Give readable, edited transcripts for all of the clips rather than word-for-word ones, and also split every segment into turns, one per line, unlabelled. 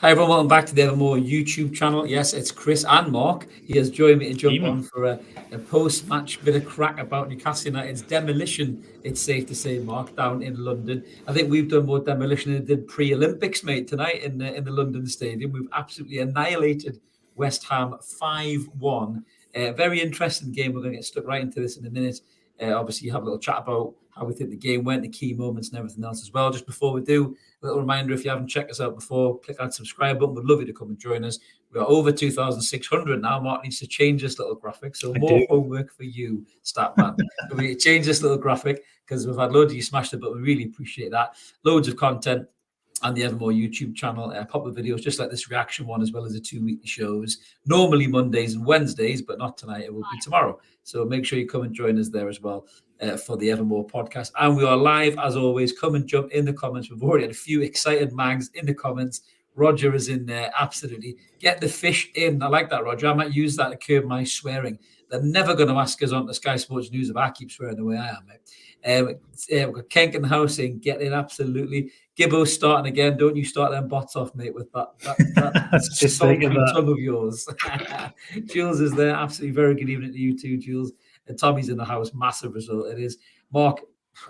Hi everyone, welcome back to the Evermore YouTube channel. Yes, it's Chris and Mark. He has joined me to jump on for a post-match bit of crack about Newcastle United's demolition, it's safe to say, Mark, down in London. I think we've done more demolition than did pre-Olympics, mate, tonight in the London Stadium. We've absolutely annihilated West Ham 5-1. Very interesting game. We're going to get stuck right into this in a minute. Obviously, you have a little chat about how we think the game went, the key moments and everything else as well. Just before we do, a little reminder, if you haven't checked us out before, click that subscribe button. We'd love you to come and join us. We're over 2,600 now. Mark needs to change this little graphic. So more homework for you, Statman. We change this little graphic because we've had loads of you smashed it, but we really appreciate that. Loads of content and the Evermore YouTube channel, pop-up videos, just like this reaction one, as well as the 2 weekly shows. Normally Mondays and Wednesdays, but not tonight. It will be tomorrow. So make sure you come and join us there as well for the Evermore podcast. And we are live, as always. Come and jump in the comments. We've already had a few excited mags in the comments. Roger is in there, absolutely. Get the fish in. I like that, Roger. I might use that to curb my swearing. They're never going to ask us on the Sky Sports News if I keep swearing the way I am, mate. We've got Kenk in the house saying, get in, absolutely. Gibbo's starting again. Don't you start them bots off, mate, with that sultry tongue of yours. Jules is there. Absolutely very good evening to you too, Jules. And Tommy's in the house. Massive result it is. Mark,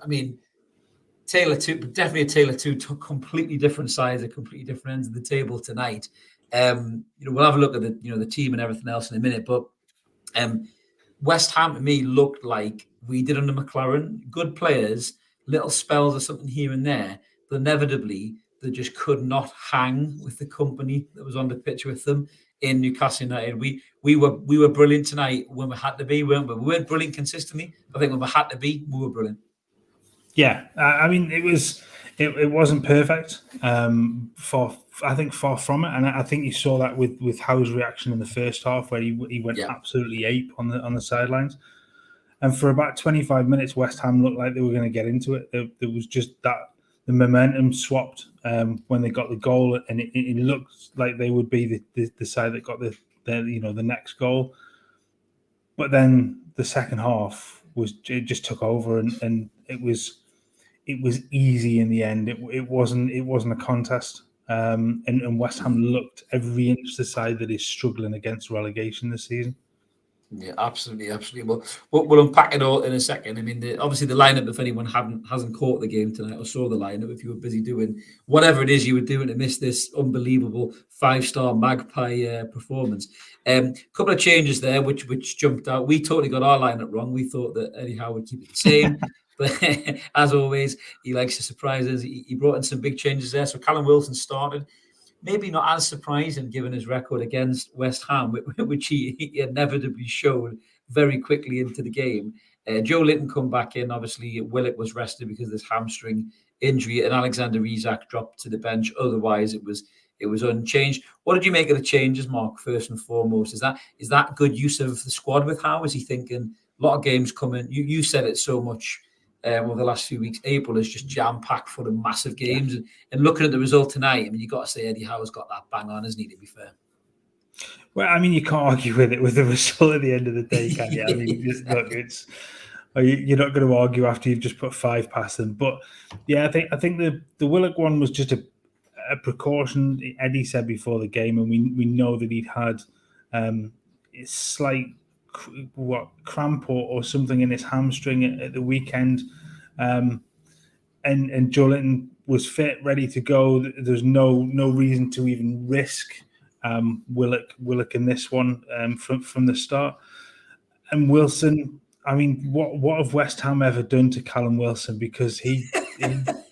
I mean, Taylor two, but definitely a Taylor two, completely different sides, at completely different ends of the table tonight. We'll have a look at the team and everything else in a minute, but West Ham to me looked like we did under McLaren. Good players, little spells or something here and there, but inevitably they just could not hang with the company that was on the pitch with them in Newcastle United. We were brilliant tonight when we had to be, weren't we? We weren't brilliant consistently, but I think when we had to be, we were brilliant.
Yeah, I mean, it wasn't perfect. I think far from it, and I think you saw that with Howe's reaction in the first half, where he went absolutely ape on the sidelines. And for about 25 minutes, West Ham looked like they were going to get into it. There was just that the momentum swapped when they got the goal, and it looked like they would be the side that got the next goal. But then the second half just took over, and it was easy in the end. It wasn't a contest, and West Ham looked every inch the side that is struggling against relegation this season.
Yeah, absolutely. Well, we'll unpack it all in a second. I mean, obviously the lineup, if anyone hasn't caught the game tonight or saw the lineup, if you were busy doing whatever it is you were doing to miss this unbelievable 5-star Magpie performance. Couple of changes there, which jumped out. We totally got our lineup wrong. We thought that Eddie Howe would keep it the same. But as always, he likes to surprise us. He brought in some big changes there. So Callum Wilson started. Maybe not as surprising given his record against West Ham, which he inevitably showed very quickly into the game. Joelinton come back in. Obviously, Willock was rested because of this hamstring injury, and Alexander Isak dropped to the bench. Otherwise, it was unchanged. What did you make of the changes, Mark? First and foremost, is that good use of the squad with Howe? Is he thinking a lot of games coming? You said it so much. Over the last few weeks, April is just jam-packed full of massive games. Yeah. And looking at the result tonight, I mean, you've got to say Eddie Howe's got that bang on, hasn't he, to be fair?
Well, I mean, you can't argue with the result at the end of the day, can you? I mean, look, you're not going to argue after you've just put 5 past them. But, yeah, I think the Willock one was just a precaution. Eddie said before the game, and we know that he'd had a slight cramp or something in his hamstring at the weekend, and Joelinton was fit, ready to go. There's no reason to even risk Willock in this one from the start. And Wilson, I mean, what have West Ham ever done to Callum Wilson? Because he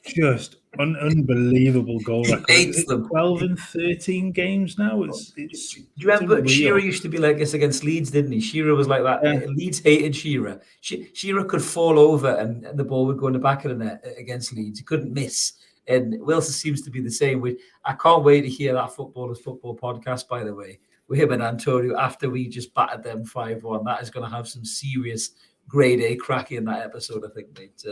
just unbelievable goal record.
Hates them.
12 and 13 games now. Do
you remember Shearer used to be like this against Leeds, didn't he? Shearer was like that. Yeah. Leeds hated Shearer. Shearer could fall over and the ball would go in the back of the net against Leeds. He couldn't miss. And Wilson seems to be the same. I can't wait to hear that Footballers Football podcast, by the way, with him and Antonio after we just battered them 5-1. That is going to have some serious grade A crack in that episode, I think, mate.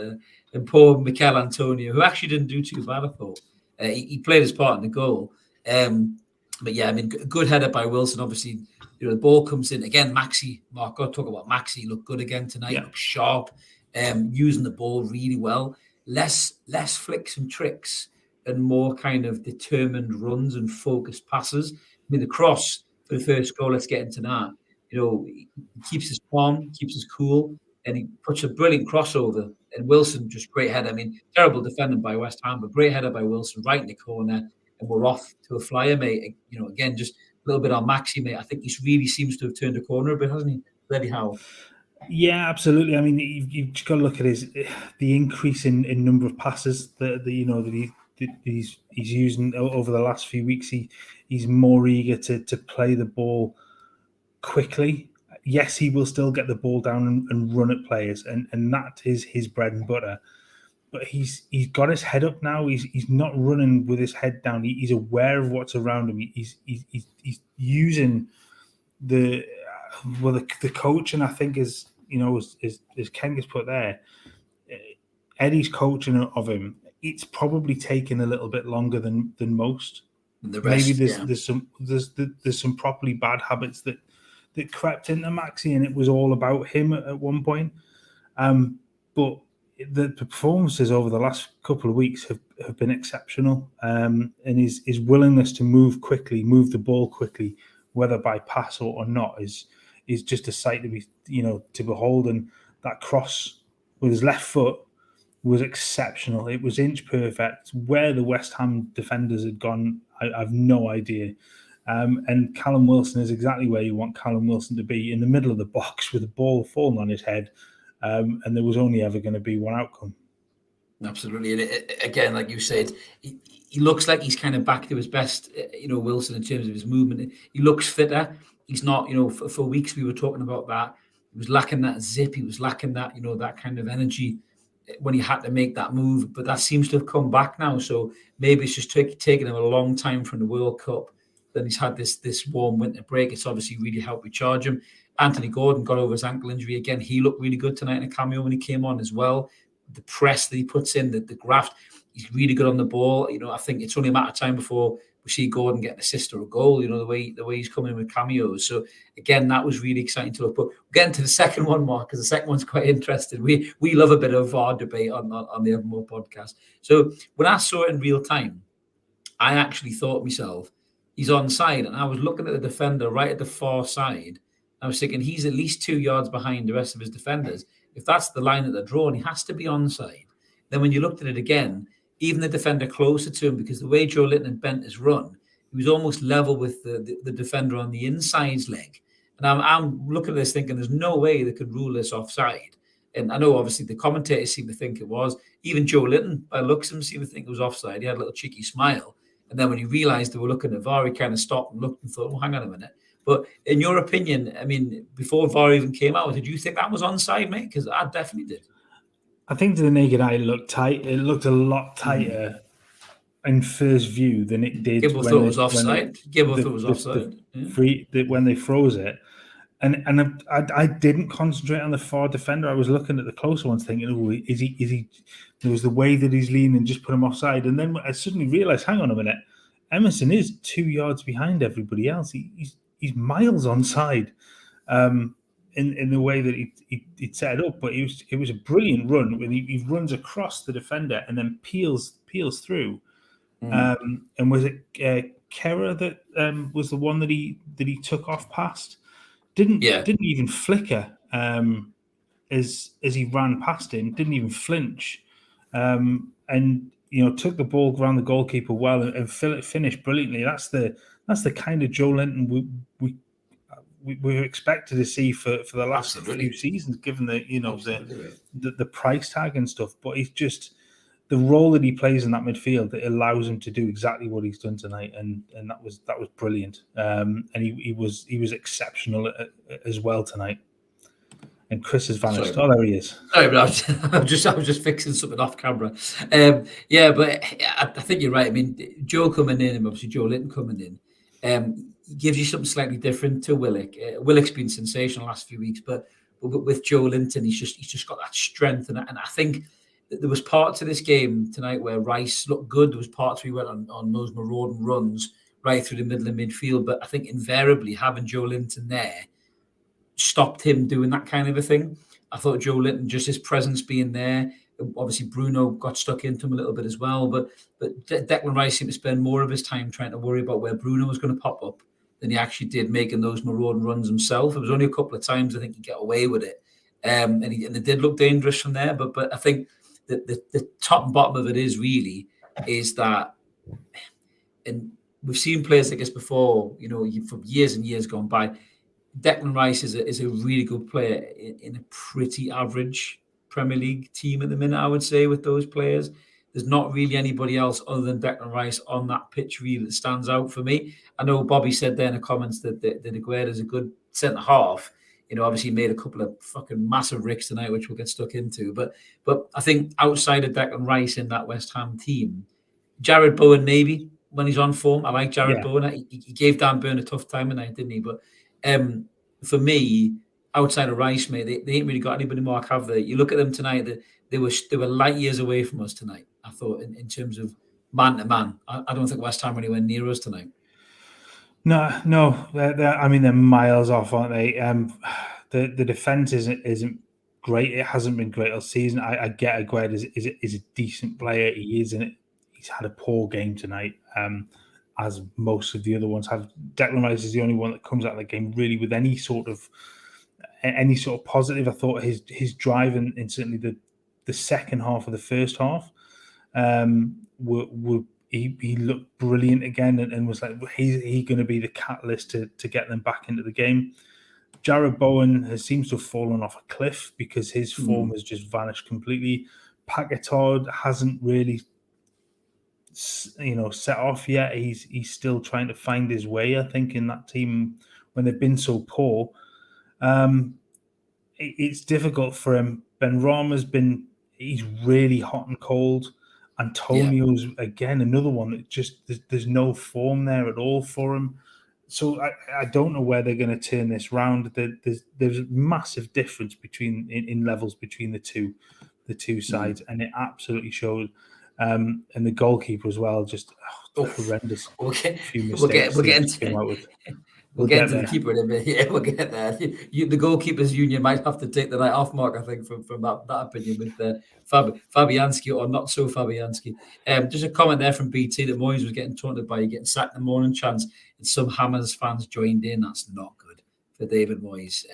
And poor Mikel Antonio, who actually didn't do too bad, I thought. He played his part in the goal. But yeah, I mean, good header by Wilson. Obviously, the ball comes in again. Maxi, Mark, got to talk about Maxi. Looked good again tonight. Yeah. Looked sharp, using the ball really well. Less flicks and tricks, and more kind of determined runs and focused passes. I mean, the cross for the first goal, let's get into that. He keeps his calm, keeps his cool, and he puts a brilliant crossover. And Wilson, just great header. I mean, terrible defending by West Ham, but great header by Wilson right in the corner. And we're off to a flyer, mate. Again, just a little bit on Maxi, mate. I think he really seems to have turned a corner a bit, hasn't he? Bloody how.
Yeah, absolutely. I mean, you've just got to look at the increase in number of passes that he's using over the last few weeks. He's more eager to play the ball quickly. Yes, he will still get the ball down and run at players, and that is his bread and butter. But he's got his head up now. He's not running with his head down. He's aware of what's around him. He's using the coaching, I think, is as Ken has put there, Eddie's coaching of him. It's probably taken a little bit longer than most.
The rest,
maybe there's some properly bad habits that crept into Maxi, and it was all about him at one point. But the performances over the last couple of weeks have been exceptional, and his willingness to move the ball quickly, whether by pass or not, is just a sight to be to behold. And that cross with his left foot was exceptional. It was inch perfect. Where the West Ham defenders had gone, I've no idea. And Callum Wilson is exactly where you want Callum Wilson to be, in the middle of the box with the ball falling on his head. And there was only ever going to be one outcome.
Absolutely. And again, like you said, he looks like he's kind of back to his best, Wilson, in terms of his movement. He looks fitter. He's not, for weeks we were talking about that. He was lacking that zip. He was lacking that, that kind of energy when he had to make that move. But that seems to have come back now. So maybe it's just taking him a long time from the World Cup. Then he's had this warm winter break. It's obviously really helped recharge him. Anthony Gordon got over his ankle injury again. He looked really good tonight in a cameo when he came on as well. The press that he puts in, the graft, he's really good on the ball. I think it's only a matter of time before we see Gordon get an assist or a goal, the way he's coming in with cameos. So again, that was really exciting to look. But we'll get into the second one, Mark, because the second one's quite interesting. We love a bit of VAR debate on the Evermore podcast. So when I saw it in real time, I actually thought myself, he's onside. And I was looking at the defender right at the far side. I was thinking he's at least 2 yards behind the rest of his defenders. If that's the line that they're drawing, he has to be onside. Then when you looked at it again, even the defender closer to him, because the way Joelinton had bent his run, he was almost level with the defender on the inside leg. And I'm looking at this thinking there's no way they could rule this offside. And I know obviously the commentators seem to think it was. Even Joelinton, by looks of him, seemed to think it was offside. He had a little cheeky smile. And then when he realised they were looking at VAR, he kind of stopped and looked and thought, oh, hang on a minute. But in your opinion, I mean, before VAR even came out, did you think that was onside, mate? Because I definitely did.
I think to the naked eye, it looked tight. It looked a lot tighter in first view than it did.
Gibble thought it was offside. Gibble thought it was offside.
When they froze it. And I didn't concentrate on the far defender. I was looking at the closer ones thinking, oh, is he? There was the way that he's leaning, just put him offside. And then I suddenly realised, hang on a minute, Emerson is 2 yards behind everybody else. He's miles onside in the way that he'd set it up. But it was a brilliant run when he runs across the defender and then peels through. And was it Kera that was the one that he took off past? Didn't even flicker as he ran past him. Didn't even flinch, and took the ball around the goalkeeper well and finished brilliantly. That's the kind of Joelinton we expected to see for the last few seasons, given the price tag and stuff. But he's just the role that he plays in that midfield that allows him to do exactly what he's done tonight, and that was brilliant. And he was exceptional as well tonight. And Chris has vanished.
Sorry.
Oh, there he is.
Sorry, but I was just fixing something off camera. But I think you're right. I mean, Joe coming in, and obviously Joelinton coming in, gives you something slightly different to Willock. Willock's been sensational the last few weeks, but with Joelinton, he's just got that strength, and I think there was parts of this game tonight where Rice looked good. There was parts where he went on those marauding runs right through the middle of midfield. But I think invariably having Joelinton there stopped him doing that kind of a thing. I thought Joelinton, just his presence being there, Obviously, Bruno got stuck into him a little bit as well. But Declan Rice seemed to spend more of his time trying to worry about where Bruno was going to pop up than he actually did making those marauding runs himself. It was only a couple of times I think he got away with it, and it did look dangerous from there. But I think the top and bottom of it is that, and we've seen players like this before, for years and years gone by. Declan Rice is a really good player in a pretty average Premier League team at the minute, I would say, with those players. There's not really anybody else other than Declan Rice on that pitch really that stands out for me. I know Bobby said there in the comments that Aguero is a good centre half. Obviously made a couple of fucking massive ricks tonight, which we'll get stuck into. But I think outside of Declan Rice in that West Ham team, Jared Bowen maybe when he's on form. I like Jared Bowen. He gave Dan Burn a tough time tonight, didn't he? But for me, outside of Rice, mate, they ain't really got anybody more, have they? You look at them tonight; they were light years away from us tonight. I thought in terms of man to man. I don't think West Ham anywhere near us tonight.
No, they're miles off, aren't they? The defense isn't great. It hasn't been great all season. I get Aguero is a decent player. He is, and he's had a poor game tonight, as most of the other ones have. Declan Rice is the only one that comes out of the game really with any sort of positive. I thought his drive and certainly the second half of the first half he looked brilliant again and was like, he's going to be the catalyst to get them back into the game. Jared Bowen seems to have fallen off a cliff because his form has just vanished completely. Paquetá hasn't really, set off yet. He's still trying to find his way, I think, in that team when they've been so poor. It's difficult for him. Benrahma's he's really hot and cold. Antonio's again another one that just there's no form there at all for him. So I don't know where they're going to turn this round. There's a massive difference in levels between the two sides, and it absolutely showed. And the goalkeeper as well, just horrendous. Few mistakes.
We'll get to the keeper in a minute. Yeah, we'll get there. The goalkeepers union might have to take the night off, Mark, I think, from that opinion with Fabianski or not so Fabianski. Just a comment there from BT that Moyes was getting taunted by getting sacked in the morning chance, and some Hammers fans joined in. That's not good for David Moyes.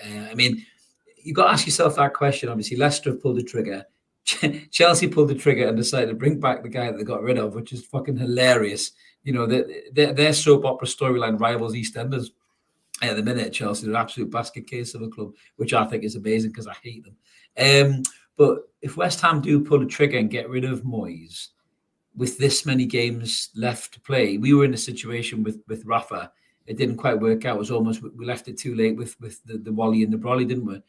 You've got to ask yourself that question. Obviously, Leicester have pulled the trigger. Chelsea pulled the trigger and decided to bring back the guy that they got rid of, which is fucking hilarious. Their soap opera storyline rivals EastEnders. At the minute, Chelsea, they're an absolute basket case of a club, which I think is amazing because I hate them. But if West Ham do pull the trigger and get rid of Moyes, with this many games left to play, we were in a situation with Rafa. It didn't quite work out. It was almost, we left it too late with the Wally and the Brolly, didn't we?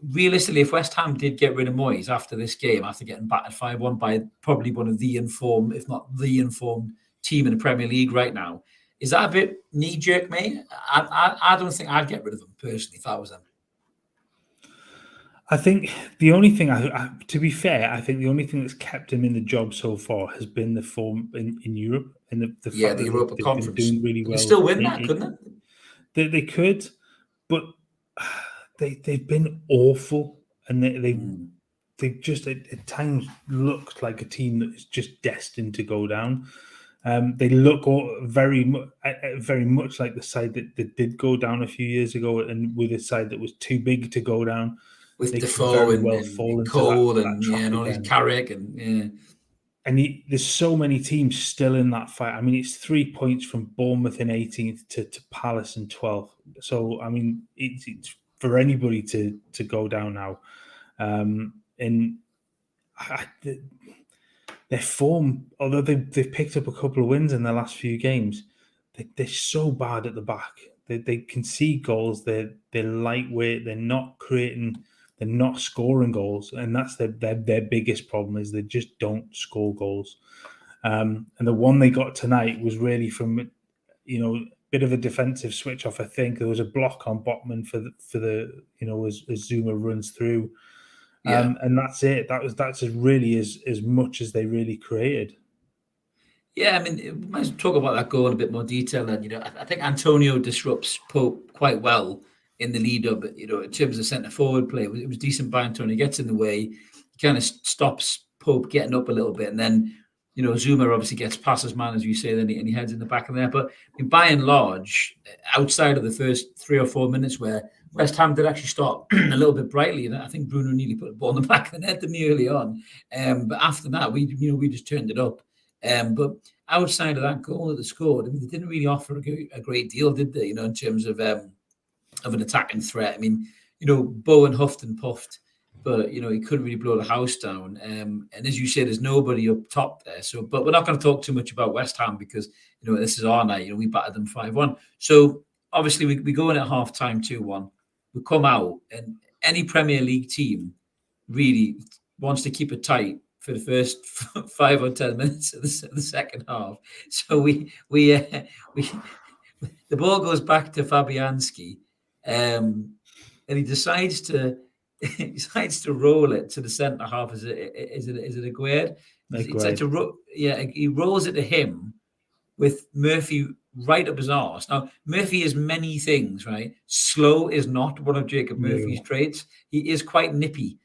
Realistically, if West Ham did get rid of Moyes after this game, after getting battered 5-1 by probably one of the informed, if not the informed team in the Premier League right now, is that a bit knee-jerk, mate? I don't think I'd get rid of them personally if I was them.
I think the only thing, to be fair, I think the only thing that's kept him in the job so far has been the form in Europe and the fact that
Europa Conference.
Been doing really well.
They still win that, couldn't they?
They could, but they've been awful, and they just at times looked like a team that is just destined to go down. They look very much like the side that did go down a few years ago, and with a side that was too big to go down.
With Defoe and Cole and all these Carrick and
there's so many teams still in that fight. I mean, it's 3 points from Bournemouth in 18th to Palace in 12th. So I mean, it's for anybody to go down now, and their form, although they've picked up a couple of wins in their last few games, they're so bad at the back. They concede goals. They're lightweight. They're not creating. They're not scoring goals, and that's their biggest problem is they just don't score goals. And the one they got tonight was really from a bit of a defensive switch off. I think there was a block on Botman for the as Zuma runs through. And that's it. That's really as much as they really created.
Yeah, I mean, we might talk about that goal in a bit more detail. And I think Antonio disrupts Pope quite well in the lead up. In terms of centre forward play, it was decent by Antonio. He gets in the way. he kind of stops Pope getting up a little bit, and then Zuma obviously gets past his man, as you say, and he heads in the back of there. But by and large, outside of the first 3 or 4 minutes where West Ham did actually start a little bit brightly, and I think Bruno nearly put the ball in the back of the net to me early on. But after that, we just turned it up. But outside of that goal that they scored, I mean, they didn't really offer a great deal, did they? In terms of an attacking threat. I mean, Bowen huffed and puffed, but he couldn't really blow the house down. And as you said, there's nobody up top there. So, but we're not going to talk too much about West Ham because this is our night. We battered them 5-1. So obviously we go in at half time 2-1. We come out, and any Premier League team really wants to keep it tight for the first 5 or 10 minutes of the second half. So we the ball goes back to Fabianski, and he decides to roll it to the centre half. Is it Aguerd? He rolls it to him with Murphy right up his arse. Now, Murphy is many things, right? Slow is not one of Jacob Murphy's traits. He is quite nippy.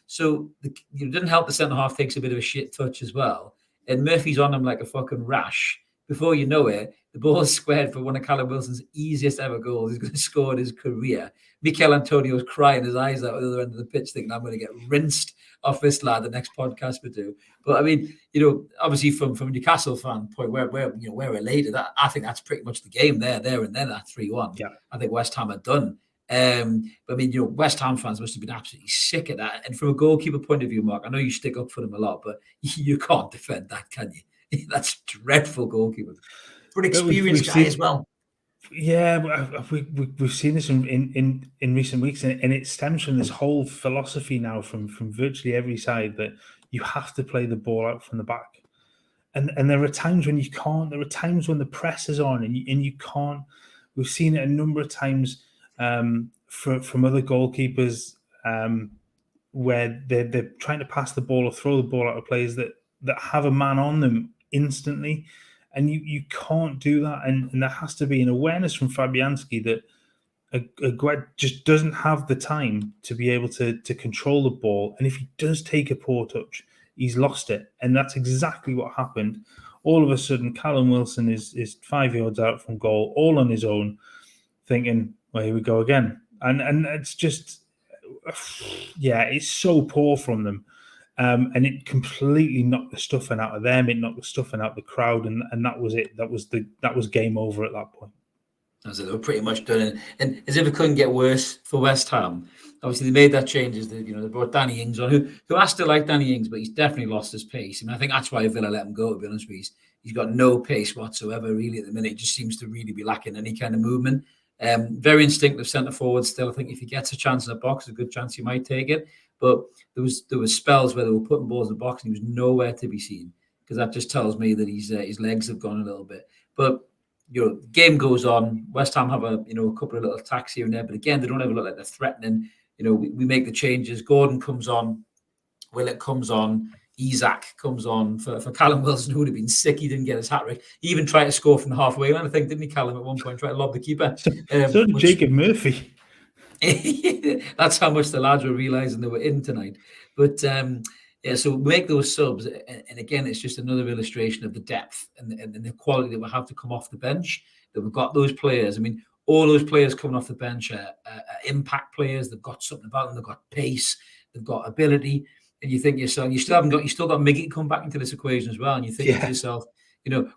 So it didn't help the centre half takes a bit of a shit touch as well. And Murphy's on him like a fucking rash. Before you know it, the ball is squared for one of Callum Wilson's easiest ever goals. He's going to score in his career. Mikel Antonio's crying his eyes out at the other end of the pitch, thinking, I'm going to get rinsed off this lad the next podcast we do. But I mean, obviously from a Newcastle fan point, we're elated. I think that's pretty much the game there and then at 3-1.
Yeah.
I think West Ham are done. But I mean, West Ham fans must have been absolutely sick of that. And from a goalkeeper point of view, Mark, I know you stick up for them a lot, but you can't defend that, can you? That's dreadful goalkeeper. For an experienced guy as well.
Yeah, we've seen this in recent weeks, and it stems from this whole philosophy now from virtually every side that you have to play the ball out from the back. And there are times when you can't. There are times when the press is on and you can't. We've seen it a number of times from other goalkeepers where they're trying to pass the ball or throw the ball out of players that have a man on them instantly, and you can't do that. And there has to be an awareness from Fabianski that Aguerd just doesn't have the time to be able to control the ball. And if he does take a poor touch, he's lost it. And that's exactly what happened. All of a sudden, Callum Wilson is 5 yards out from goal, all on his own, thinking, well, here we go again. And it's just, it's so poor from them. And it completely knocked the stuffing out of them. It knocked the stuffing out of the crowd, and that was it. That was game over at that point.
They were pretty much done, and as if it couldn't get worse for West Ham. Obviously, they made that changes. They brought Danny Ings on, who I still like Danny Ings, but he's definitely lost his pace. I mean, I think that's why Villa let him go. To be honest with you, he's got no pace whatsoever. Really, at the minute, it just seems to really be lacking any kind of movement. Very instinctive centre forward still. I think if he gets a chance in the box, there's a good chance he might take it. But there was spells where they were putting balls in the box and he was nowhere to be seen, because that just tells me that his legs have gone a little bit. But the game goes on. West Ham have a couple of little attacks here and there, but again, they don't ever look like they're threatening. We make the changes. Gordon comes on, Willett comes on, Isak comes on for Callum Wilson, who would have been sick. He didn't get his hat trick. He even tried to score from the halfway line, I think, didn't he, Callum, at one point, tried to lob the keeper.
So did Jacob Murphy.
That's how much the lads were realising they were in tonight. But so we make those subs, and again, it's just another illustration of the depth and the quality that we have to come off the bench, that we've got those players. I mean, all those players coming off the bench are impact players. They've got something about them. They've got pace. They've got ability. And you think to yourself, you still got Miggy come back into this equation as well. And you think to yourself,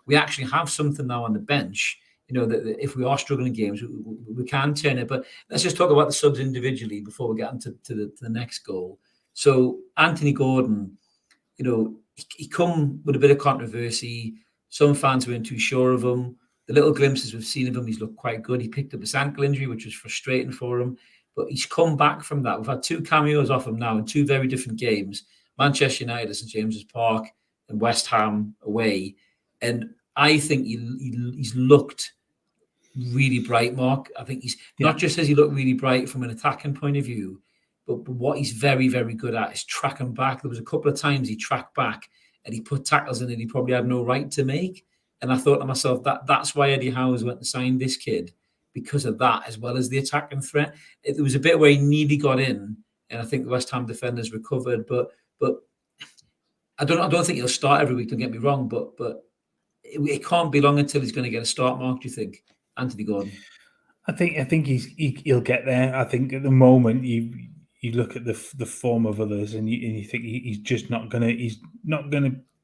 we actually have something now on the bench. That if we are struggling in games, we can turn it. But let's just talk about the subs individually before we get into the next goal. So Anthony Gordon, he come with a bit of controversy. Some fans weren't too sure of him. The little glimpses we've seen of him, he's looked quite good. He picked up his ankle injury, which was frustrating for him. But he's come back from that. We've had 2 cameos off him now in 2 very different games. Manchester United at St James's Park and West Ham away. And I think he's looked really bright, Mark. I think he's not just has he looked really bright from an attacking point of view, but what he's very, very good at is tracking back. There was a couple of times he tracked back and he put tackles in that he probably had no right to make. And I thought to myself, that's why Eddie Howe's went and signed this kid, because of that, as well as the attacking threat. There was a bit where he nearly got in and I think the West Ham defenders recovered. But I don't think he'll start every week. Don't get me wrong, but it can't be long until he's going to get a start, Mark. Do you think, Anthony Gordon?
I think he'll get there. I think at the moment you look at the form of others and you think he's just not gonna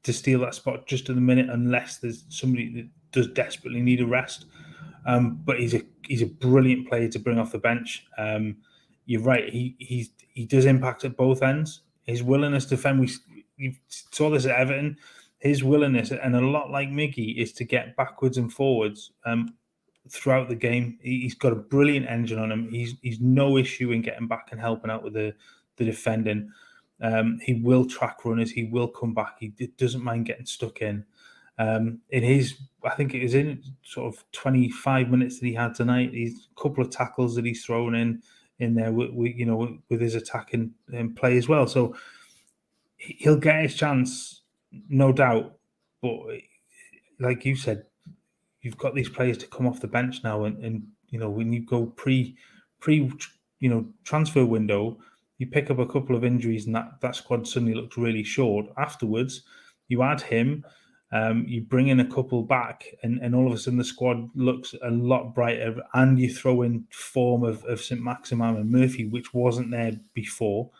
to steal that spot just at the minute unless there's somebody that does desperately need a rest. But he's a brilliant player to bring off the bench. You're right. He does impact at both ends. His willingness to defend. We saw this at Everton. His willingness, and a lot like Miggy, is to get backwards and forwards throughout the game. He's got a brilliant engine on him. He's no issue in getting back and helping out with the defending. He will track runners. He will come back. He doesn't mind getting stuck in. I think it was in sort of 25 minutes that he had tonight. He's a couple of tackles that he's thrown in there with his attacking play as well. So he'll get his chance, no doubt. But like you said, you've got these players to come off the bench now, and when you go pre transfer window, you pick up a couple of injuries, and that squad suddenly looks really short. Afterwards, you add him. You bring in a couple back, and all of a sudden the squad looks a lot brighter. And you throw in form of St. Maximin and Murphy, which wasn't there before.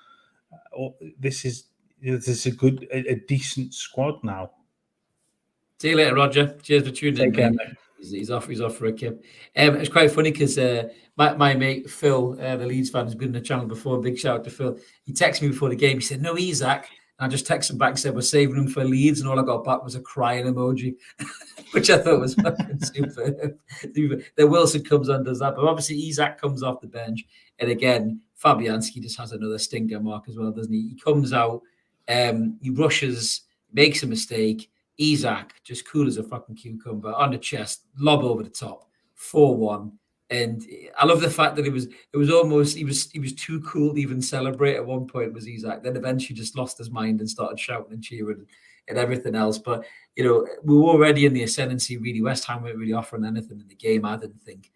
This is a decent squad now.
See you later, Roger. Cheers for tuning in, mate. He's off for a kip. It's quite funny because my mate Phil, the Leeds fan, has been on the channel before. Big shout out to Phil. He texted me before the game. He said, "No, Isak." I just texted him back and said, "We're saving him for Leeds," and all I got back was a crying emoji, which I thought was fucking super. Then Wilson comes on, does that, but obviously Isak comes off the bench, and again Fabianski just has another stinker, Mark, as well, doesn't he? He comes out, he rushes, makes a mistake. Isak just cool as a fucking cucumber on the chest, lob over the top, 4-1. And I love the fact that it was almost he was too cool to even celebrate at one point, was Isak. Then eventually just lost his mind and started shouting and cheering and everything else. But we were already in the ascendancy. Really, West Ham weren't really offering anything in the game. I didn't think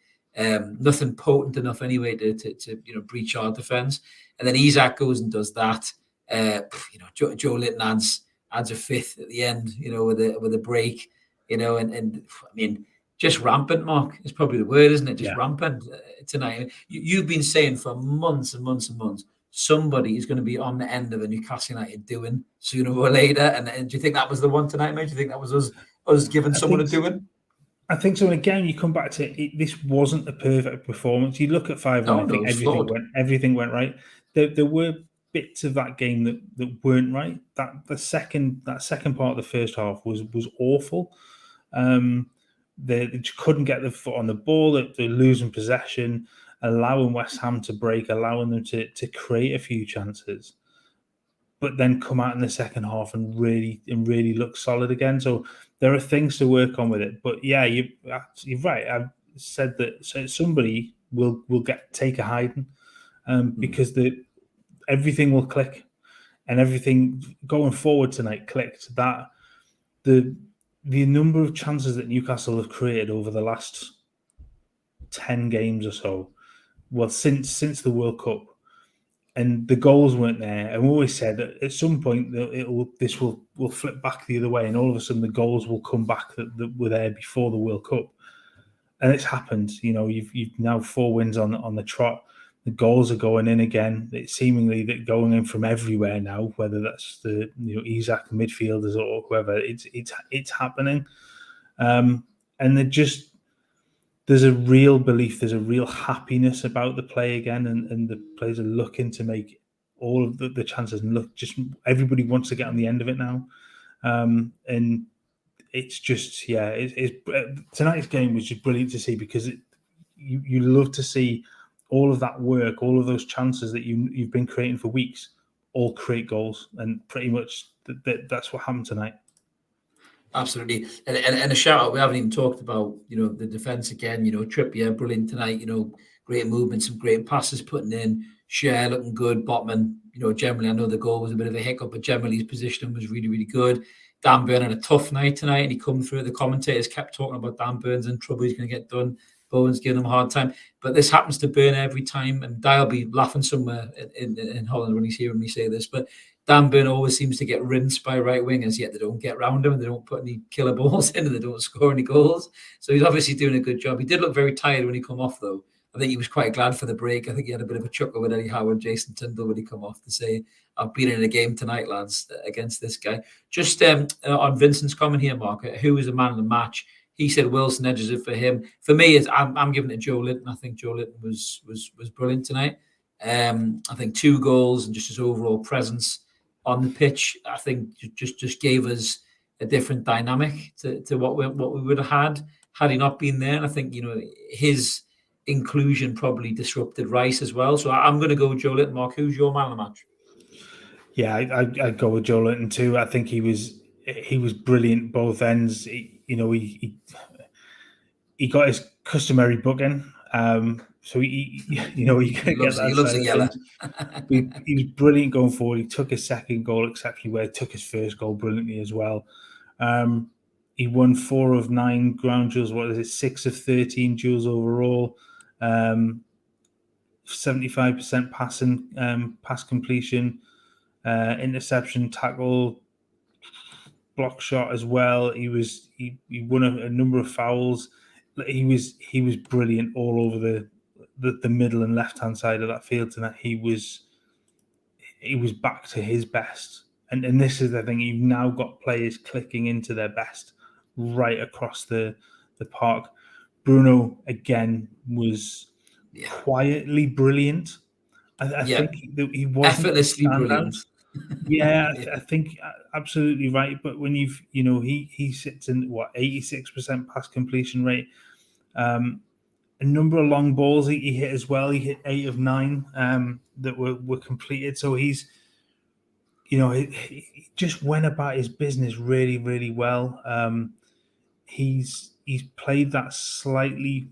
nothing potent enough anyway to breach our defense. And then Isak goes and does that. Joelinton adds a fifth at the end. With a break. And I mean. Just rampant, Mark, is probably the word, isn't it? Just rampant tonight. You've been saying for months and months and months, somebody is going to be on the end of a Newcastle United doing sooner or later. And do you think that was the one tonight, mate? Do you think that was us giving someone a doing?
I think so. And again, you come back to it. This wasn't a perfect performance. You look at 5-1. I think everything went right. There were bits of that game that weren't right. That second part of the first half was awful. They just couldn't get the foot on the ball. They're losing possession, allowing West Ham to break, allowing them to create a few chances, but then come out in the second half and really look solid again. So there are things to work on with it. But yeah, you're right. I've said that somebody will take a hiding because everything will click, and everything going forward tonight clicked. That the number of chances that Newcastle have created over the last 10 games or so, well, since the World Cup, and the goals weren't there. And we always said that at some point this will flip back the other way, and all of a sudden the goals will come back that were there before the World Cup. And it's happened. You've now 4 wins on the trot. The goals are going in again. It's seemingly that going in from everywhere now, whether that's the Isak midfielders or whoever. It's happening, and there's a real belief, there's a real happiness about the play again, and the players are looking to make all of the chances. And look, just everybody wants to get on the end of it now, and it's just tonight's game was just brilliant to see, because you love to see all of that work, all of those chances that you've been creating for weeks, all create goals, and pretty much that's what happened tonight.
Absolutely, and a shout out. We haven't even talked about the defense again. Trippier brilliant tonight. Great movement, some great passes putting in. Share looking good. Botman, generally I know the goal was a bit of a hiccup, but generally his positioning was really, really good. Dan Burn had a tough night tonight, and he come through. The commentators kept talking about Dan Burn's in trouble. He's going to get done. Bowen's giving him a hard time. But this happens to Burn every time, and Di will be laughing somewhere in Holland when he's hearing me say this. But Dan Burn always seems to get rinsed by right wingers, yet they don't get round him, and they don't put any killer balls in, and they don't score any goals. So he's obviously doing a good job. He did look very tired when he come off, though. I think he was quite glad for the break. I think he had a bit of a chuckle with Eddie Howe and Jason Tyndall when he come off to say, I've been in a game tonight, lads, against this guy. Just on Vincent's comment here, Mark, who was the man of the match? He said Wilson edges it for him. For me, I'm giving it to Joelinton. I think Joelinton was brilliant tonight. I think 2 goals and just his overall presence on the pitch, I think just gave us a different dynamic to what we would have had he not been there. And I think, his inclusion probably disrupted Rice as well. So I'm going to go with Joelinton. Mark, who's your man of the match?
Yeah, I'd go with Joelinton too. I think he was brilliant both ends. He got his customary booking, so he can get that.
He loves a yellow.
He was brilliant going forward. He took his second goal exceptionally well. He took his first goal brilliantly as well. He won 4 of 9 ground duels. What is it? 6 of 13 duels overall. 75% pass completion, interception, tackle, block shot as well. He won a number of fouls. He was brilliant all over the middle and left hand side of that field tonight. He was back to his best, and this is the thing. You've now got players clicking into their best right across the park. Bruno again was quietly brilliant. I think he wasn't
effortlessly brilliant.
Yeah, I think absolutely right. But when he sits in 86% pass completion rate. A number of long balls he hit as well. He hit 8 of 9 that were completed. So he just went about his business really, really well. He's played that slightly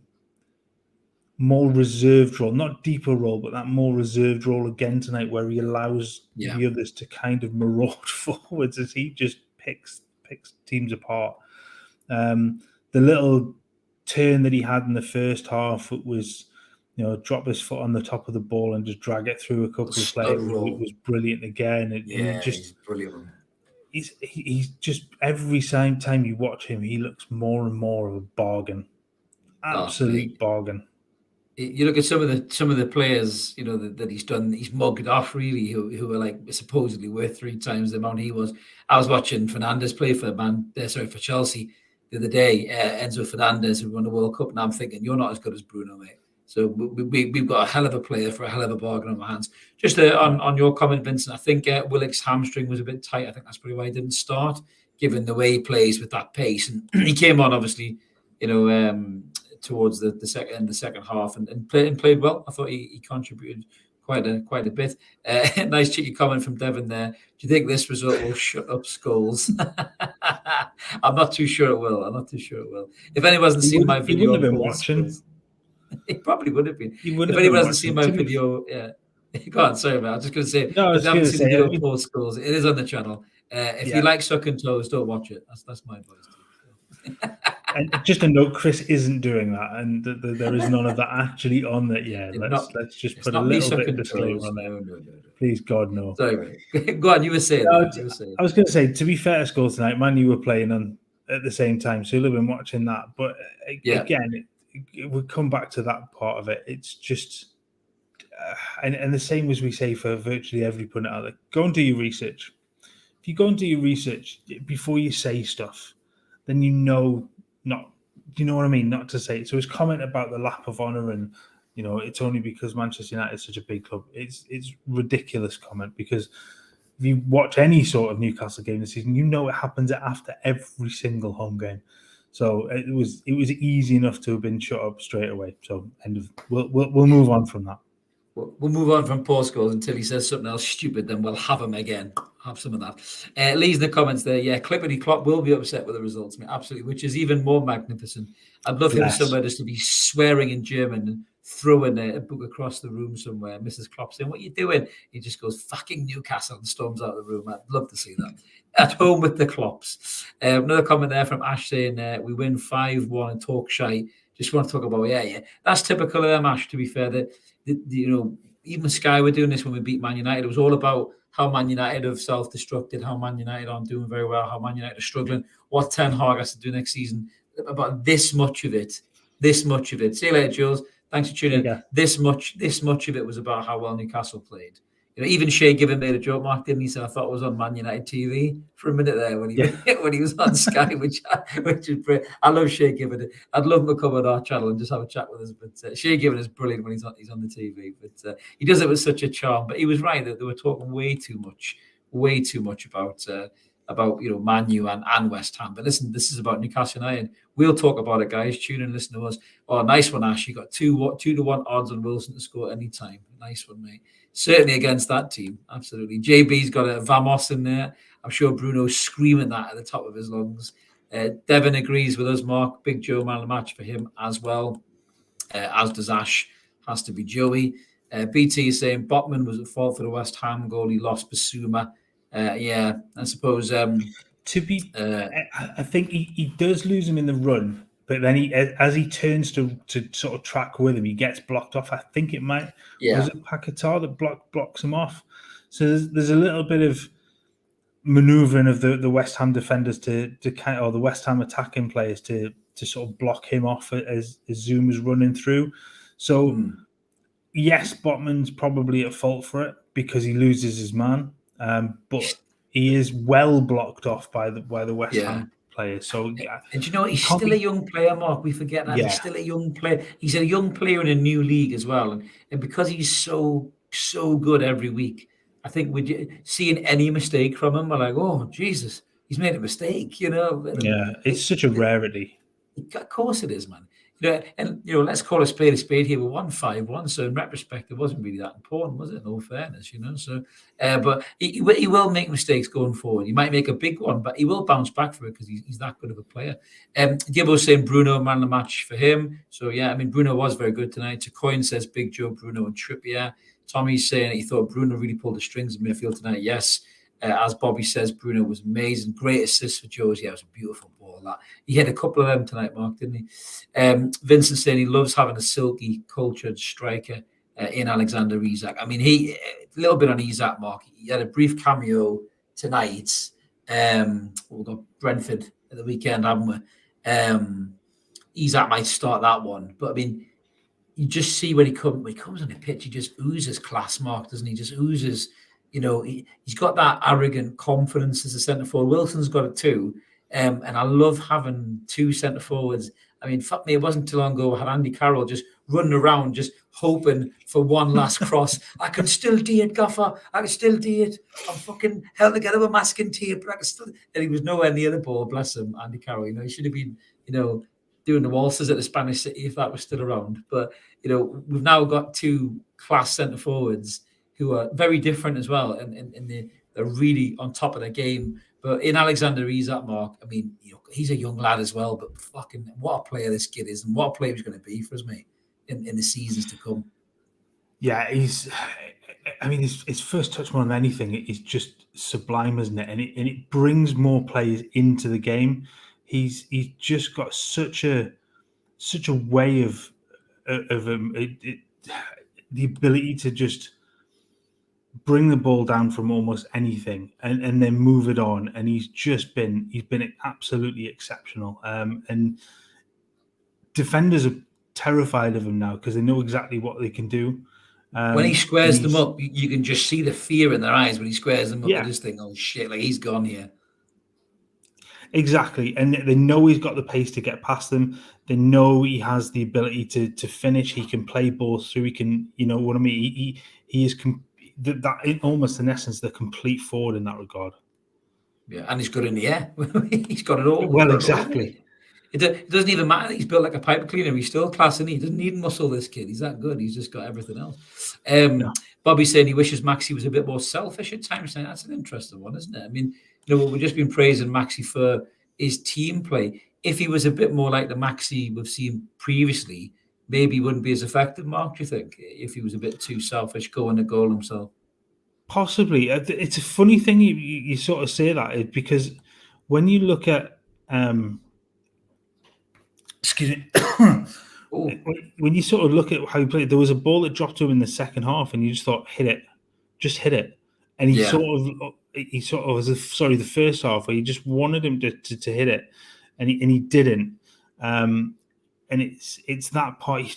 more reserved role, not deeper role, but that more reserved role again tonight, where he allows the others to kind of maraud forwards as he just picks teams apart. The little turn that he had in the first half was, drop his foot on the top of the ball and just drag it through a couple of players. It was brilliant again.
He's brilliant.
He's just, every time you watch him, he looks more and more of a bargain. Absolute bargain.
You look at some of the players, that he's done. He's mugged off really, who are like supposedly worth 3 times the amount he was. I was watching Fernandes play for Chelsea the other day. Enzo Fernandez, who won the World Cup, and I'm thinking, you're not as good as Bruno, mate. So we've got a hell of a player for a hell of a bargain on our hands. Just on your comment, Vincent, I think Willock's hamstring was a bit tight. I think that's probably why he didn't start, given the way he plays with that pace. And he came on, obviously, towards the second half and played well. I thought he contributed quite a bit. Nice cheeky comment from Devon there. Do you think this result will shut up Scholes? I'm not too sure it will. If anyone hasn't seen my video,
he wouldn't have been watching.
He probably would have been. If anyone hasn't seen my video, go on. Sorry, man. I was just going to say. No, if you haven't seen the video post Scholes, it is on the channel. If you like sucking toes, don't watch it. That's my advice to you.
And just a note, Chris isn't doing that, and there is none of that actually on that. Yeah, let's just put a little bit of disclaimer on there. No. Please, God, no.
Sorry, go on. You were saying.
I was going to say, to be fair to Scholes tonight, Man U were playing on at the same time, so you'll have been watching that. But again, it would come back to that part of it. It's just, and the same as we say for virtually every pundit out there. Go and do your research. If you go and do your research before you say stuff, then do you know what I mean? Not to say it. So his comment about the lap of honour and, it's only because Manchester United is such a big club. It's ridiculous comment, because if you watch any sort of Newcastle game this season, it happens after every single home game. So it was easy enough to have been shut up straight away. So we'll move on from that.
We'll move on from Paul Scholes until he says something else stupid, then we'll have him again. Have some of that. Lee's in the comments there. Yeah, Clippity Klopp will be upset with the results, mate. Absolutely, which is even more magnificent. I'd love him somewhere just to be swearing in German and throwing a book across the room somewhere. Mrs. Klopp saying, "What are you doing?" He just goes, "Fucking Newcastle," and storms out of the room. I'd love to see that. At home with the Klopps. Another comment there from Ash saying, we win 5-1 and talk shy. Just want to talk about, yeah. That's typical of them, Ash, to be fair. Even Sky were doing this when we beat Man United. It was all about how Man United have self-destructed, how Man United aren't doing very well, how Man United are struggling, what Ten Hag has to do next season. About this much of it. See you later, Jules. Thanks for tuning in. This much of it was about how well Newcastle played. Even Shea Given made a joke, Mark, didn't he? So I thought it was on Man United TV for a minute there when he was on Sky, which is brilliant. I love Shea Given. I'd love him to come on our channel and just have a chat with us. But Shea Given is brilliant when he's on the TV. But he does it with such a charm. But he was right that they were talking way too much about Man U and West Ham. But listen, this is about Newcastle United. We'll talk about it, guys. Tune in and listen to us. Oh, nice one, Ash. You got 2-1 odds on Wilson to score any time. Nice one, mate. Certainly against that team. Absolutely. JB's got a Vamos in there. I'm sure Bruno's screaming that at the top of his lungs. Devon agrees with us, Mark. Big Joe man of the match for him as well. As does Ash. Has to be Joey. BT is saying Botman was at fault for the West Ham goal. He lost Basuma. I suppose. I
think he does lose him in the run, but then as he turns to sort of track with him, he gets blocked off. I think it might was it Paquetá that blocks him off. So there's a little bit of manoeuvring of the West Ham defenders or the West Ham attacking players to sort of block him off as Zuma's running through. So yes, Botman's probably at fault for it because he loses his man. But he is well blocked off by the West Ham players. So
and you know what? He's still a young player, Mark. We forget that he's still a young player. He's a young player in a new league as well, and because he's so good every week, I think seeing any mistake from him, we're like, oh Jesus, he's made a mistake.
It's such a rarity.
Of course it is, man. Let's call a spade here. We're 1-5-1, so in retrospect, it wasn't really that important, was it? In all fairness, So, but he will make mistakes going forward. He might make a big one, but he will bounce back for it because he's that good of a player. Gibbo's saying Bruno man of the match for him. So Bruno was very good tonight. Coin says Big Joe, Bruno, and Trippier. Tommy's saying he thought Bruno really pulled the strings in midfield tonight. Yes. As Bobby says, Bruno was amazing. Great assist for Joe's. It was a beautiful ball. He had a couple of them tonight, Mark, didn't he? Vincent saying he loves having a silky, cultured striker in Alexander Isak. A little bit on Isak, Mark. He had a brief cameo tonight. We've got Brentford at the weekend, haven't we? Isak might start that one. But, you just see when he comes on the pitch, he just oozes class, Mark, doesn't he? Just oozes... he's got that arrogant confidence as a centre forward. Wilson's got it too. And I love having two centre forwards. Fuck me, it wasn't too long ago I had Andy Carroll just running around, just hoping for one last cross. I can still do it, Gaffer. I can still do it. I'm fucking held together with masking tape, but I can still. And he was nowhere near the ball, bless him, Andy Carroll. He should have been, doing the waltzes at the Spanish City if that was still around. But, we've now got two class centre forwards who are very different as well, and they're really on top of their game. But in Alexander Isak, Mark, he's a young lad as well, but fucking what a player this kid is, and what a player he's going to be for us, mate, in the seasons to come.
Yeah, his first touch more than anything is just sublime, isn't it? And it brings more players into the game. He's just got such a way of the ability to just bring the ball down from almost anything and then move it on. And he's been absolutely exceptional. And defenders are terrified of him now because they know exactly what they can do.
When he squares them up, you can just see the fear in their eyes when he squares them up. They just think, oh shit, like he's gone here.
Exactly. And they know he's got the pace to get past them. They know he has the ability to finish. He can play balls through. He can, what I mean? He is that almost in essence the complete forward in that regard.
Yeah, and he's good in the air. He's got it all.
Well, exactly.
It doesn't even matter. He's built like a pipe cleaner. He's still class, and he doesn't need muscle. This kid, he's that good. He's just got everything else. Bobby's saying he wishes Maxi was a bit more selfish at times. That's an interesting one, isn't it? We've just been praising Maxi for his team play. If he was a bit more like the Maxi we've seen previously, maybe he wouldn't be as effective, Mark, do you think? If he was a bit too selfish, going to goal himself?
Possibly. It's a funny thing you sort of say that, because when you look at Excuse me.
Oh,
When you sort of look at how he played, there was a ball that dropped to him in the second half, and you just thought, hit it, just hit it. And he sort of was sorry, the first half where you just wanted him to hit it, and he didn't. And it's that part. You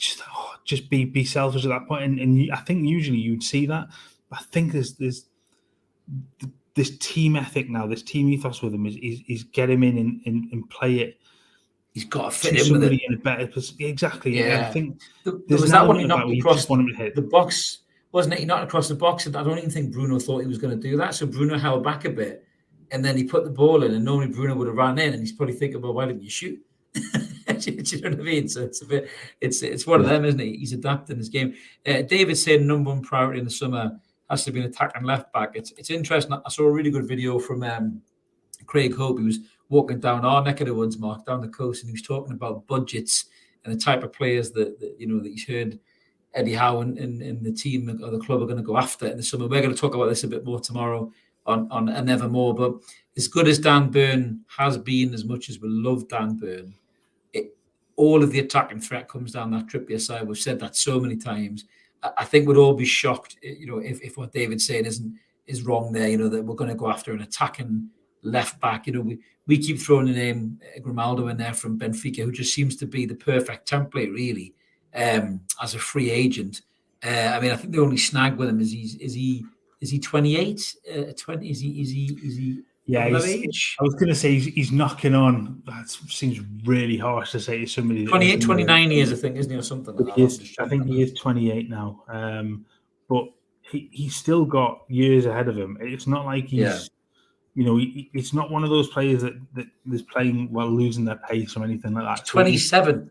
just be selfish at that point, and I think usually you'd see that. But I think there's this team ethic now, this team ethos with him is get him in and play it.
He's got to fit in with it.
In a better position. Exactly.
Yeah.
I think
there was that one he knocked across
the
box, wasn't it? He knocked across the box, and I don't even think Bruno thought he was going to do that. So Bruno held back a bit, and then he put the ball in, and normally Bruno would have ran in, and he's probably thinking, well, why didn't you shoot? Do you know what I mean? So it's a bit, it's one of them, isn't it? He's adapting his game. David said number one priority in the summer has to be an attack and left back. It's interesting. I saw a really good video from Craig Hope. He was walking down our neck of the woods, Mark, down the coast, and he was talking about budgets and the type of players that he's heard Eddie Howe and the team or the club are going to go after in the summer. We're going to talk about this a bit more tomorrow on and Evermore. But as good as Dan Burn has been, as much as we love Dan Burn, all of the attacking threat comes down that Trippier side. We've said that so many times. I think we'd all be shocked, if what David's saying is wrong there. That we're going to go after an attacking left back. We keep throwing the name Grimaldo in there from Benfica, who just seems to be the perfect template, really, as a free agent. I think the only snag with him is he 28? 20? Is he?
Yeah, I was going to say he's knocking on. That seems really harsh to say to somebody.
28, 29 years, I think, isn't he, or something like that?
I think he is 28 now. But he's still got years ahead of him. It's not like he's, it's not one of those players that is playing while losing their pace or anything like that.
He's 27.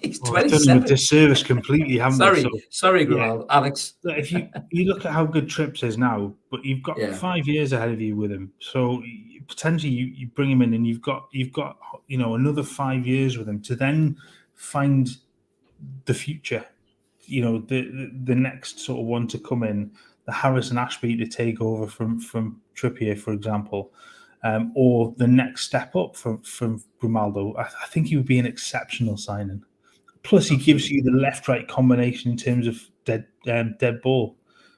He's 27.
I've done him a disservice completely, haven't I?
Sorry, Grimaldo. Yeah. Alex.
If you look at how good Trips is now, but you've got 5 years ahead of you with him, so potentially you bring him in, and you've got another 5 years with him to then find the future. The next sort of one to come in, the Harrison Ashby to take over from Trippier, for example. Or the next step up from Grimaldo. I think he would be an exceptional signing. Plus, he gives you the left-right combination in terms of dead ball,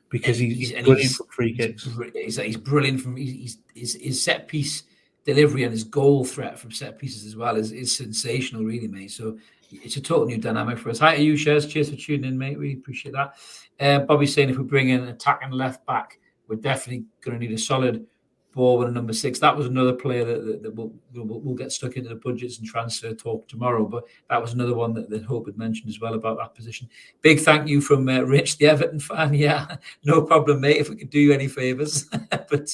because he's brilliant for free kicks.
He's brilliant from his set piece delivery, and his goal threat from set pieces as well is sensational, really, mate. So it's a total new dynamic for us. Hi to you, Shez. Cheers for tuning in, mate. Really appreciate that. Bobby's saying if we bring in an attacking left back, we're definitely going to need a solid ball with a number 6. That was another player that we'll get stuck into the budgets and transfer talk tomorrow. But that was another one that Hope had mentioned as well about that position. Big thank you from Rich, the Everton fan. Yeah, no problem, mate, if we could do you any favours. But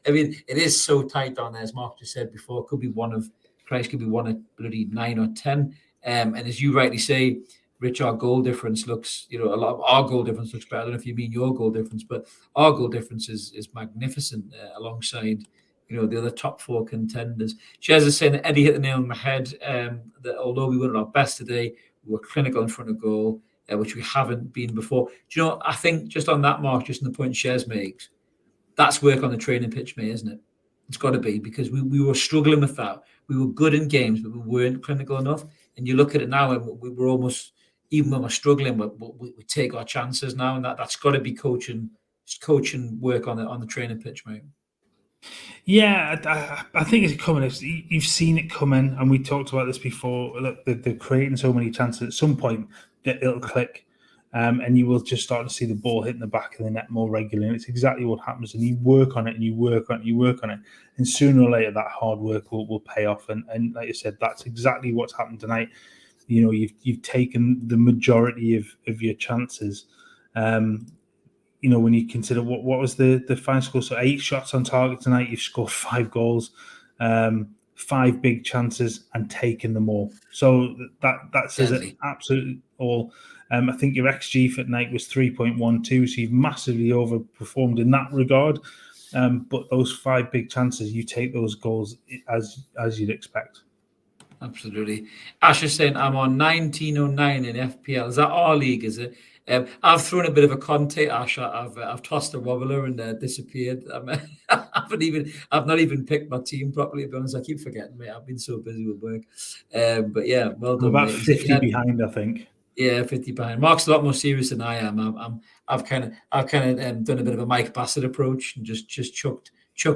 it is so tight down there, as Mark just said before. It could be one of bloody 9 or 10. And as you rightly say, Rich, our goal difference looks, a lot of our goal difference looks better. I don't know if you mean your goal difference, but our goal difference is magnificent alongside, the other top 4 contenders. Shez is saying that Eddie hit the nail on the head, that although we weren't our best today, we were clinical in front of goal, which we haven't been before. Do you know, I think just on that, Mark, just in the point Shez makes, that's work on the training pitch, mate, isn't it? It's got to be, because we were struggling with that. We were good in games, but we weren't clinical enough. And you look at it now, and we were almost, even when we're struggling, we take our chances now, and that's got to be coaching work on the training pitch, mate.
Yeah, I think it's coming. You've seen it coming, and we talked about this before. Look, they're creating so many chances. At some point, it'll click, and you will just start to see the ball hitting the back of the net more regularly. And it's exactly what happens. And you work on it, and you work on it, and you work on it, and sooner or later, that hard work will pay off. And like you said, that's exactly what's happened tonight. You've taken the majority of your chances. When you consider what was the final score, so 8 shots on target tonight, you've scored 5 goals, 5 big chances, and taken them all. So that says it absolutely all. I think your XG for tonight was 3.12, so you've massively overperformed in that regard. But those 5 big chances, you take those goals as you'd expect.
Absolutely. Ash is saying I'm on 1909 in FPL. Is that our league, is it? I've thrown a bit of a Conte, Ash. I've tossed a wobbler and disappeared. I've not even picked my team properly. To be honest, I keep forgetting, mate. I've been so busy with work. But yeah, well
I'm
done,
about
mate.
50 behind, I think.
Yeah, 50 behind. Mark's a lot more serious than I am. I've kind of done a bit of a Mike Bassett approach and just chucked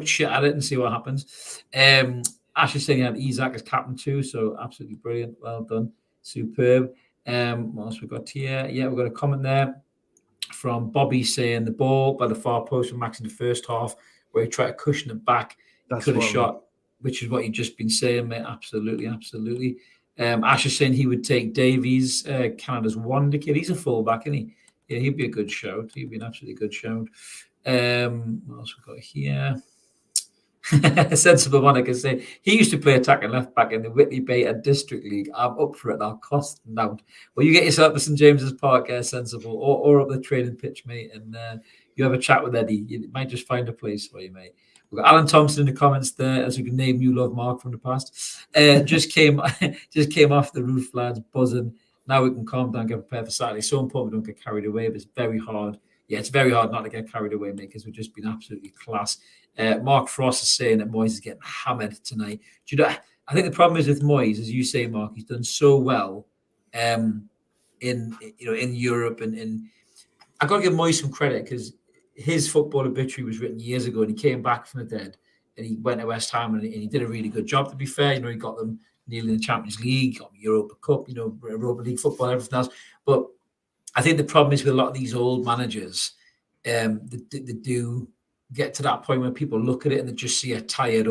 shit at it and see what happens. Ash is saying you had Isak as captain too, so absolutely brilliant. Well done, superb. What else we got here? Yeah, we've got a comment there from Bobby saying the ball by the far post from Max in the first half, where he tried to cushion it back, could have shot, which is what you've just been saying, mate. Absolutely, absolutely. Ash is saying he would take Davies, Canada's wonder kid. He's a fullback, isn't he? Yeah, he'd be a good shout. He'd be an absolutely good shout. What else we got here? Sensible Monica say he used to play attacking left back in the Whitley Bay and District League. I'm up for it. I'll cost him out. Well, you get yourself to St James's Park, Sensible, or up the training pitch, mate, and you have a chat with Eddie. You might just find a place for you, mate. We've got Alan Thompson in the comments there, as we can name you love Mark from the past. Just came off the roof, lads, buzzing. Now we can calm down, get prepared for Saturday. So important we don't get carried away, but it's very hard. Yeah, it's very hard not to get carried away, mate, because we've just been absolutely class. Mark Frost is saying that Moyes is getting hammered tonight. Do you know? I think the problem is with Moyes, as you say, Mark, he's done so well in Europe, and I've got to give Moyes some credit because his football obituary was written years ago, and he came back from the dead, and he went to West Ham, and he did a really good job. To be fair, he got them nearly in the Champions League, got Europa Cup, Europa League football, everything else. But I think the problem is with a lot of these old managers, they do get to that point where people look at it and they just see a tired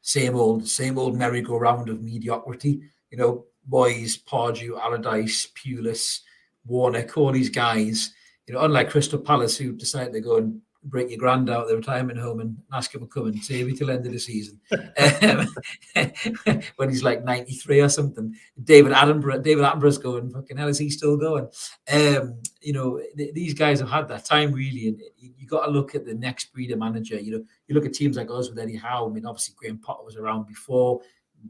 same old merry-go-round of mediocrity. Moyes, Pardew, Allardyce, Pulis, Warnock, all these guys. Unlike Crystal Palace, who decided to go and break your grand out of the retirement home and ask him to come and save you till the end of the season when he's like 93 or something. David Attenborough's going, fucking hell, is he still going? These guys have had that time, really, and you got to look at the next breed of manager. You look at teams like us with Eddie Howe. I mean, obviously Graham Potter was around before,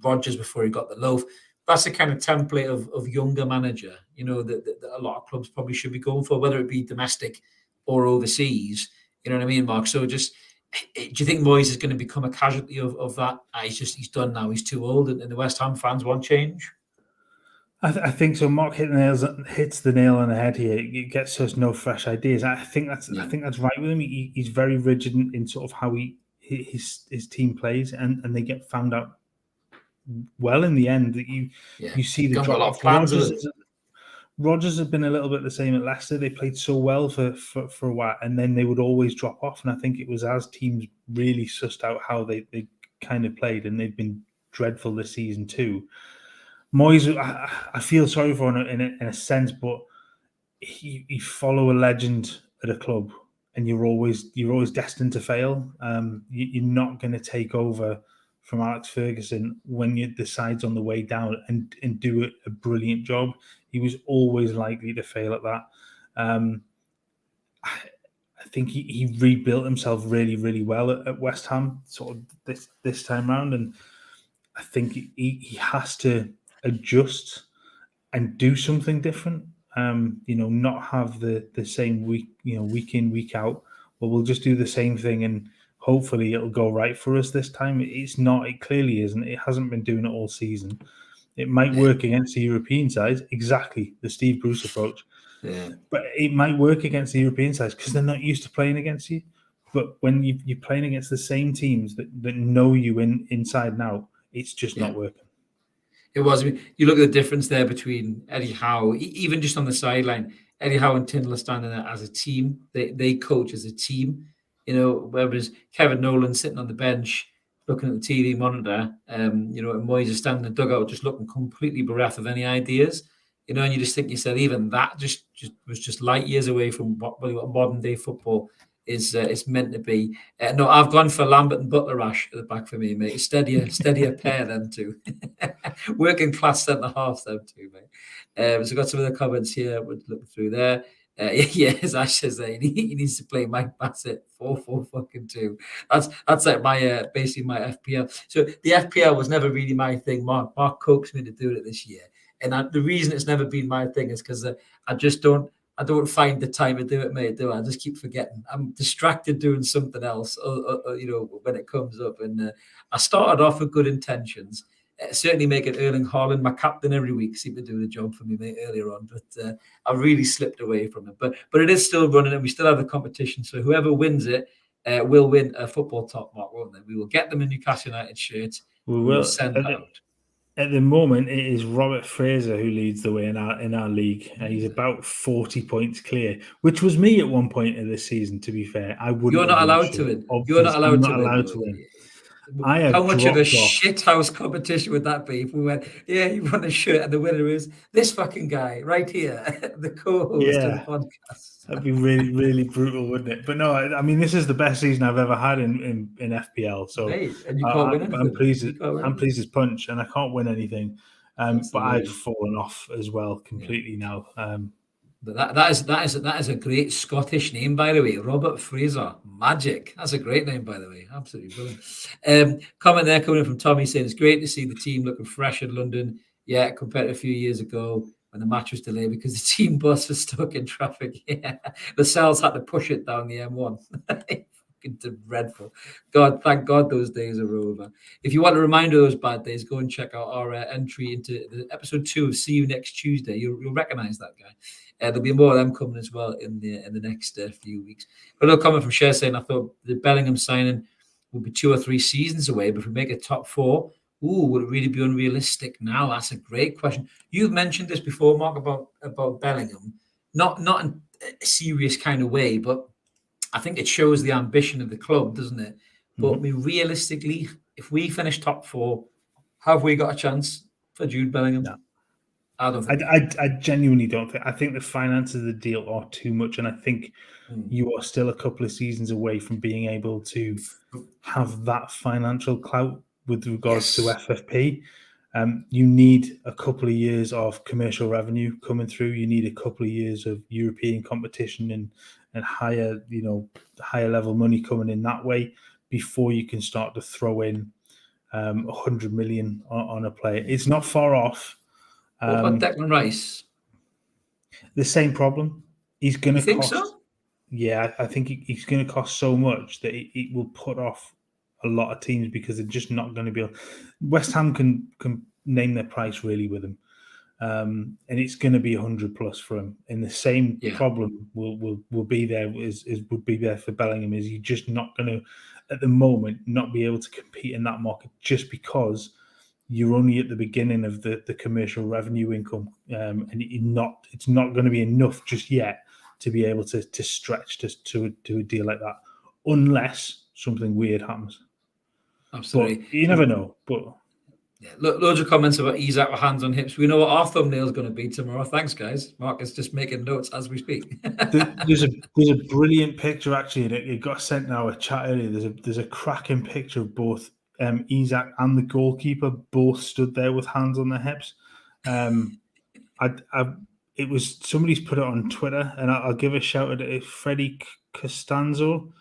Rodgers before he got the loaf. That's the kind of template of younger manager, that a lot of clubs probably should be going for, whether it be domestic or overseas. You know what I mean, Mark? So do you think Moyes is going to become a casualty of that? He's done now. He's too old, and the West Ham fans want change.
I think so. Mark hits the nail on the head here. It gets us no fresh ideas. I think that's right with him. He's very rigid in sort of how his team plays, and they get found out well in the end. That you see the drop off. Rodgers has been a little bit the same at Leicester. They played so well for a while, and then they would always drop off. And I think it was as teams really sussed out how they kind of played, and they've been dreadful this season too. Moyes, I feel sorry for him in a sense, but you follow a legend at a club, and you're always destined to fail. You're not going to take over from Alex Ferguson when the side's on the way down and do a brilliant job. He was always likely to fail at that. I think he rebuilt himself really, really well at West Ham sort of this time round, and I think he has to adjust and do something different. Not have the same week in, week out, but we'll just do the same thing and hopefully it'll go right for us this time. It's not. It clearly isn't. It hasn't been doing it all season. It might work against the European sides, exactly the Steve Bruce approach. Yeah. But it might work against the European sides because they're not used to playing against you. But when you're playing against the same teams that know you inside and out, it's just not working.
It was. I mean, you look at the difference there between Eddie Howe, even just on the sideline. Eddie Howe and Tyndall are standing there as a team. They coach as a team. Whereas Kevin Nolan sitting on the bench looking at the TV monitor, and Moyes is standing in the dugout just looking completely bereft of any ideas. And you just think yourself, even that was just light years away from what modern day football is meant to be. No, I've gone for Lambert and Butler Ash at the back for me, mate. Steadier pair, them two. Working class centre halves, them two, mate. So I've got some of the comments here. We're looking through there. As Ash says there, he needs to play Mike Bassett 4-4-2. That's like my basically my FPL. So the FPL was never really my thing. Mark coaxed me to do it this year, and the reason it's never been my thing is because I just don't I don't find the time to do it, mate. Do I? Just keep forgetting. I'm distracted doing something else, when it comes up. And I started off with good intentions. Certainly making Erling Haaland my captain every week seemed to do the job for me, mate, earlier on. But I really slipped away from it. But it is still running, and we still have the competition. So whoever wins it will win a football top, Mark, won't they? We will get them a Newcastle United shirt.
We will
send that out.
At the moment, it is Robert Fraser who leads the way in our league. He's about 40 points clear, which was me at one point of this season. To be fair, I wouldn't.
You're not allowed to win. You're not allowed to win.
I have
How much of a
off.
shithouse competition would that be if we went, you won a shirt and the winner is this fucking guy right here, the co-host of the podcast?
That'd be really, really brutal, wouldn't it? But no, I mean, this is the best season I've ever had in FPL. So
and you can't win anything.
I'm pleased as punch, and I can't win anything. But I've fallen off as well completely now.
But that is a great Scottish name, by the way. Robert Fraser, magic. That's a great name, by the way. Absolutely brilliant. Comment there coming in from Tommy saying it's great to see the team looking fresh in London. Yeah, compared to a few years ago when the match was delayed because the team bus was stuck in traffic. Yeah, the Cells had to push it down the M1. Fucking dreadful. God, thank God those days are over. If you want a reminder of those bad days, go and check out our entry into the episode 2 of See You Next Tuesday. You'll recognize that guy. There'll be more of them coming as well in the next few weeks. But a comment from Cher saying, I thought the Bellingham signing would be 2 or 3 seasons away, but if we make it top 4, would it really be unrealistic now? That's a great question. You've mentioned this before, Mark, about Bellingham, not in a serious kind of way, but I think it shows the ambition of the club, doesn't it? But I mean, realistically, if we finish top 4, have we got a chance for Jude Bellingham?
No.
I don't think.
I genuinely don't think. I think the finances of the deal are too much, and I think you are still a couple of seasons away from being able to have that financial clout with regards to FFP. You need a couple of years of commercial revenue coming through. You need a couple of years of European competition and higher level money coming in that way before you can start to throw in 100 million on a player. It's not far off.
What about Declan Rice?
The same problem. He's going to cost.
So?
Yeah, I think he's going to cost so much that it will put off a lot of teams because they're just not going to be able. West Ham can name their price really with him, and it's going to be 100 plus for him. And the same problem will be there would be there for Bellingham. Is you're just not going to, at the moment, not be able to compete in that market just because you're only at the beginning of the commercial revenue income, and it's not going to be enough just yet to be able to stretch to a deal like that, unless something weird happens.
Absolutely,
but you never know. But
loads of comments about Isak with hands on hips. We know what our thumbnail is going to be tomorrow. Thanks, guys. Mark is just making notes as we speak.
There's a brilliant picture actually, and it got sent in our chat earlier. There's a cracking picture of both Isak and the goalkeeper both stood there with hands on their hips. It was somebody's put it on Twitter, and I'll give a shout out to Freddie Costanzo,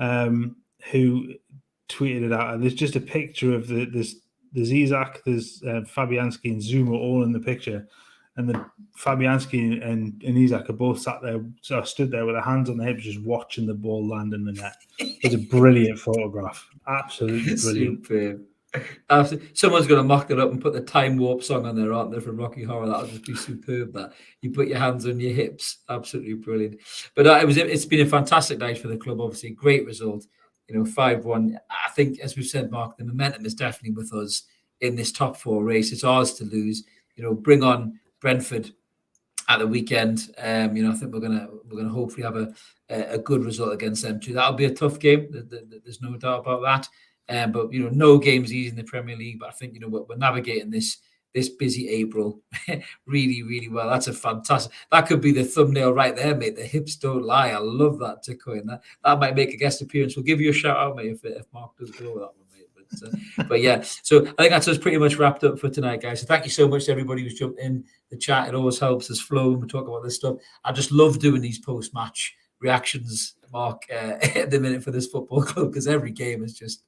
who tweeted it out. And there's just a picture of there's Isak, there's Fabianski and Zuma all in the picture, and the Fabianski and Isak are both stood there with their hands on their hips, just watching the ball land in the net. It's a brilliant photograph, absolutely brilliant.
Superb. Someone's going to mock it up and put the Time Warp song on there, aren't they, from Rocky Horror? That'll just be superb. That you put your hands on your hips, absolutely brilliant. But it's been a fantastic night for the club. Obviously, great result. 5-1. I think, as we've said, Mark, the momentum is definitely with us in this top 4 race. It's ours to lose. Bring on Brentford at the weekend. I think we're gonna hopefully have a good result against them too. That'll be a tough game. There's no doubt about that. But no game's easy in the Premier League. But I think we're navigating this busy April really, really well. That's a fantastic. That could be the thumbnail right there, mate. The hips don't lie. I love that to coin. That might make a guest appearance. We'll give you a shout out, mate, if Mark does go with that one, mate. But yeah, so I think that's us pretty much wrapped up for tonight, guys. So thank you so much to everybody who's jumped in the chat. It always helps us flow when we talk about this stuff. I just love doing these post-match reactions, Mark, at the minute for this football club, because every game is just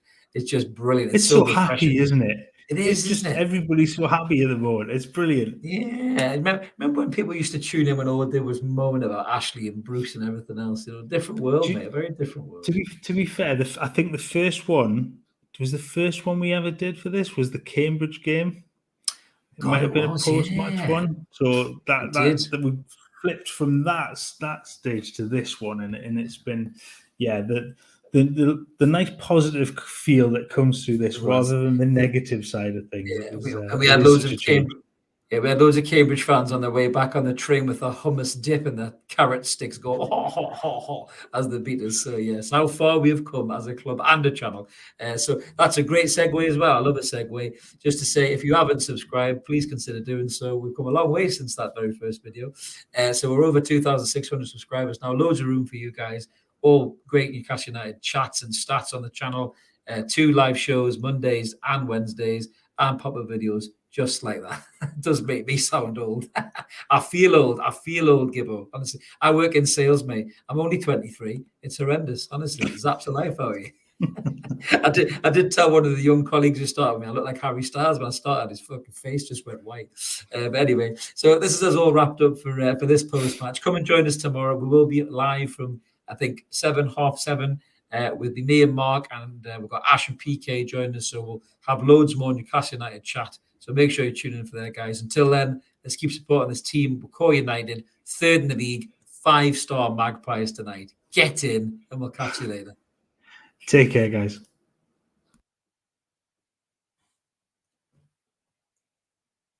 brilliant.
It's so happy, isn't it?
It is,
It's just
isn't it?
everybody's so happy at the moment. It's brilliant.
Yeah. Remember when people used to tune in when all they was moaning about Ashley and Bruce and everything else? Different world, mate. A very different world.
To be fair, I think the first one we ever did for this was the Cambridge game. It might have been a post-match one. So that we flipped from that stage to this one, and it's been, the nice positive feel that comes through this rather than the negative side of things.
Yeah, we had loads of Cambridge. Yeah, we had loads of Cambridge fans on their way back on the train with a hummus dip and the carrot sticks go ho, ho, ho, ho, as the beat us. So yes, how far we have come as a club and a channel. So that's a great segue as well. I love a segue. Just to say, if you haven't subscribed, please consider doing so. We've come a long way since that very first video. So we're over 2,600 subscribers now. Loads of room for you guys. All great Newcastle United chats and stats on the channel. 2 live shows Mondays and Wednesdays, and pop-up videos just like that. It does make me sound old. I feel old, Gibbo. Honestly, I work in sales, mate. I'm only 23. It's horrendous. Honestly, it zaps the life out of you. I did tell one of the young colleagues who started me, I look like Harry Styles when I started. His fucking face just went white. But anyway, so this is us all wrapped up for this post-match. Come and join us tomorrow. We will be live from, I think, 7:30. With me and Mark, and we've got Ash and PK joining us, so we'll have loads more Newcastle United chat. So make sure you tune in for that, guys. Until then, let's keep supporting this team. We're Core United, 3rd in the league, 5-star Magpies tonight. Get in, and we'll catch you later.
Take care, guys.